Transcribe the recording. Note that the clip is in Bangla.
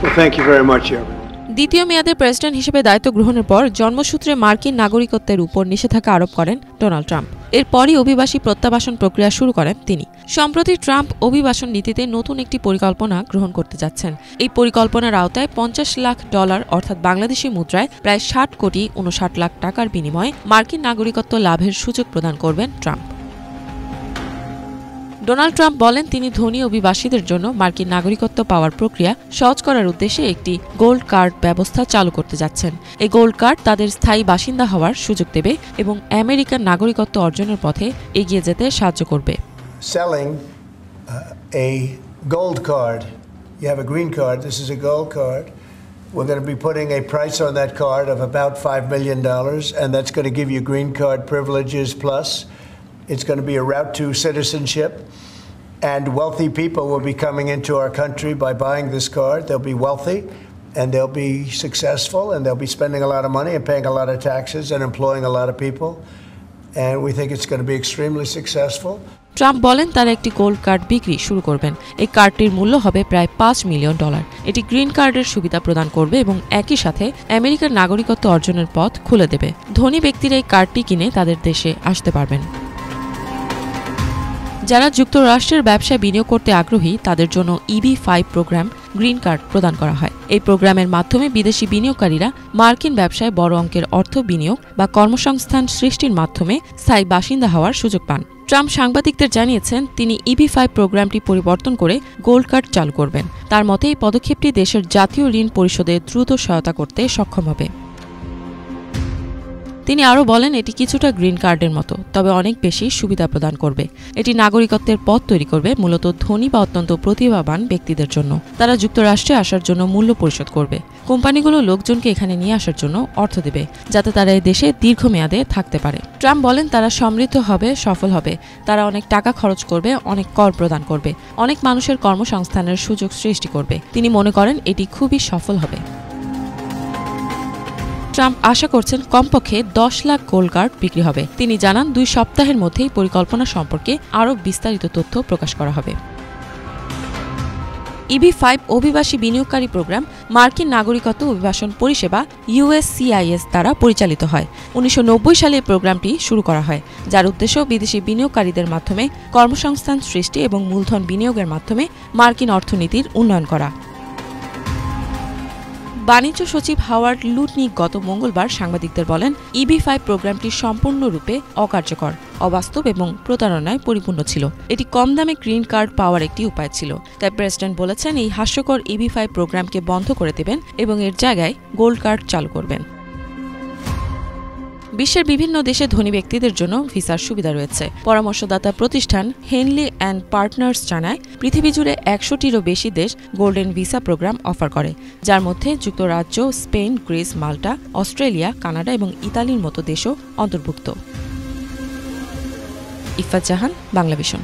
Well, thank you very much, everyone. দ্বিতীয় মেয়াদে প্রেসিডেন্ট হিসেবে দায়িত্ব গ্রহণের পর জন্মসূত্রে মার্কিন নাগরিকত্বের উপর নিষেধাজ্ঞা আরোপ করেন ডোনাল্ড ট্রাম্প। এরপরই অভিবাসী প্রত্যাবাসন প্রক্রিয়া শুরু করেন তিনি। সম্প্রতি ট্রাম্প অভিবাসন নীতিতে নতুন একটি পরিকল্পনা গ্রহণ করতে যাচ্ছেন। এই পরিকল্পনার আওতায় $50 লাখ অর্থাৎ বাংলাদেশি মুদ্রায় প্রায় 60,59 লাখ টাকার বিনিময়ে মার্কিন নাগরিকত্ব লাভের সুযোগ প্রদান করবেন ট্রাম্প। ডোনাল্ড ট্রাম্প বলেন তিনি ধনী অভিবাসীদের জন্য মার্কিন নাগরিকত্ব পাওয়ার প্রক্রিয়া সহজ করার উদ্দেশ্যে একটি গোল্ড কার্ড ব্যবস্থা চালু করতে যাচ্ছেন। এই গোল্ড কার্ড তাদের স্থায়ী বাসিন্দা হওয়ার সুযোগ দেবে এবং আমেরিকান নাগরিকত্ব অর্জনের পথে এগিয়ে যেতে সাহায্য করবে। Selling a gold card. You have a green card. This is a gold card. We're going to be putting a price on that card of about $5 million, and that's going to give you green card privileges plus. It's going to be a route to citizenship, and wealthy people will be coming into our country by buying this card. They'll be wealthy, and they'll be successful, and they'll be spending a lot of money and paying a lot of taxes and employing a lot of people. And we think it's going to be extremely successful. Trump বলেন তারা একটি গোল্ড কার্ড বিক্রি শুরু করবেন। এই কার্ডটির মূল্য হবে প্রায় $5 মিলিয়ন। এটি গ্রিন কার্ডের সুবিধা প্রদান করবে এবং একই সাথে আমেরিকার নাগরিকত্ব অর্জনের পথ খুলে দেবে। ধনী ব্যক্তিরা এই কার্ডটি কিনে তাদের দেশে আসতে পারবেন। যারা যুক্তরাষ্ট্রের ব্যবসায় বিনিয়োগ করতে আগ্রহী তাদের জন্য EB-5 প্রোগ্রাম গ্রিন কার্ড প্রদান করা হয়। এই প্রোগ্রামের মাধ্যমে বিদেশি বিনিয়োগকারীরা মার্কিন ব্যবসায় বড় অঙ্কের অর্থ বিনিয়োগ বা কর্মসংস্থান সৃষ্টির মাধ্যমে স্থায়ী বাসিন্দা হওয়ার সুযোগ পান। ট্রাম্প সাংবাদিকদের জানিয়েছেন তিনি EB-5 প্রোগ্রামটি পরিবর্তন করে গোল্ড কার্ড চালু করবেন। তার মতে এই পদক্ষেপটি দেশের জাতীয় ঋণ পরিশোধে দ্রুত সহায়তা করতে সক্ষম হবে। তিনি আরও বলেন এটি কিছুটা গ্রিন কার্ডের মতো, তবে অনেক বেশি সুবিধা প্রদান করবে। এটি নাগরিকত্বের পথ তৈরি করবে মূলত ধনী বা অত্যন্ত প্রতিভাবান ব্যক্তিদের জন্য। তারা যুক্তরাষ্ট্রে আসার জন্য মূল্য পরিশোধ করবে। কোম্পানিগুলো লোকজনকে এখানে নিয়ে আসার জন্য অর্থ দেবে যাতে তারা এই দেশে দীর্ঘমেয়াদে থাকতে পারে। ট্রাম্প বলেন তারা সমৃদ্ধ হবে, সফল হবে। তারা অনেক টাকা খরচ করবে, অনেক কর প্রদান করবে, অনেক মানুষের কর্মসংস্থানের সুযোগ সৃষ্টি করবে। তিনি মনে করেন এটি খুবই সফল হবে। ট্রাম্প আশা করছেন কমপক্ষে 10 লাখ গোল্ড কার্ড বিক্রি হবে। তিনি জানান 2 সপ্তাহের মধ্যেই পরিকল্পনা সম্পর্কে আরও বিস্তারিত তথ্য প্রকাশ করা হবে। EB-5 অভিবাসী বিনিয়োগকারী প্রোগ্রাম মার্কিন নাগরিকত্ব অভিবাসন পরিষেবা USCIS দ্বারা পরিচালিত হয়। 1990 সালে এই প্রোগ্রামটি শুরু করা হয়, যার উদ্দেশ্য বিদেশি বিনিয়োগকারীদের মাধ্যমে কর্মসংস্থান সৃষ্টি এবং মূলধন বিনিয়োগের মাধ্যমে মার্কিন অর্থনীতির উন্নয়ন করা। বাণিজ্য সচিব হাওয়ার্ড লুটনিক গত মঙ্গলবার সাংবাদিকদের বলেন EB-5 প্রোগ্রামটি সম্পূর্ণরূপে অকার্যকর, অবাস্তব এবং প্রতারণায় পরিপূর্ণ ছিল। এটি কম দামে গ্রিন কার্ড পাওয়ার একটি উপায় ছিল। তাই প্রেসিডেন্ট বলেছেন এই হাস্যকর EB-5 প্রোগ্রামকে বন্ধ করে দেবেন এবং এর জায়গায় গোল্ড কার্ড চালু করবেন। বিশ্বের বিভিন্ন দেশে ধনী ব্যক্তিদের জন্য ভিসার সুবিধা রয়েছে। পরামর্শদাতা প্রতিষ্ঠান হেনলি অ্যান্ড পার্টনার্স জানায় পৃথিবী জুড়ে 100টিরও বেশি দেশ গোল্ডেন ভিসা প্রোগ্রাম অফার করে, যার মধ্যে যুক্তরাজ্য, স্পেন, গ্রিস, মাল্টা, অস্ট্রেলিয়া, কানাডা এবং ইতালির মতো দেশও অন্তর্ভুক্ত। ইফাত জাহান, বাংলাভিশন।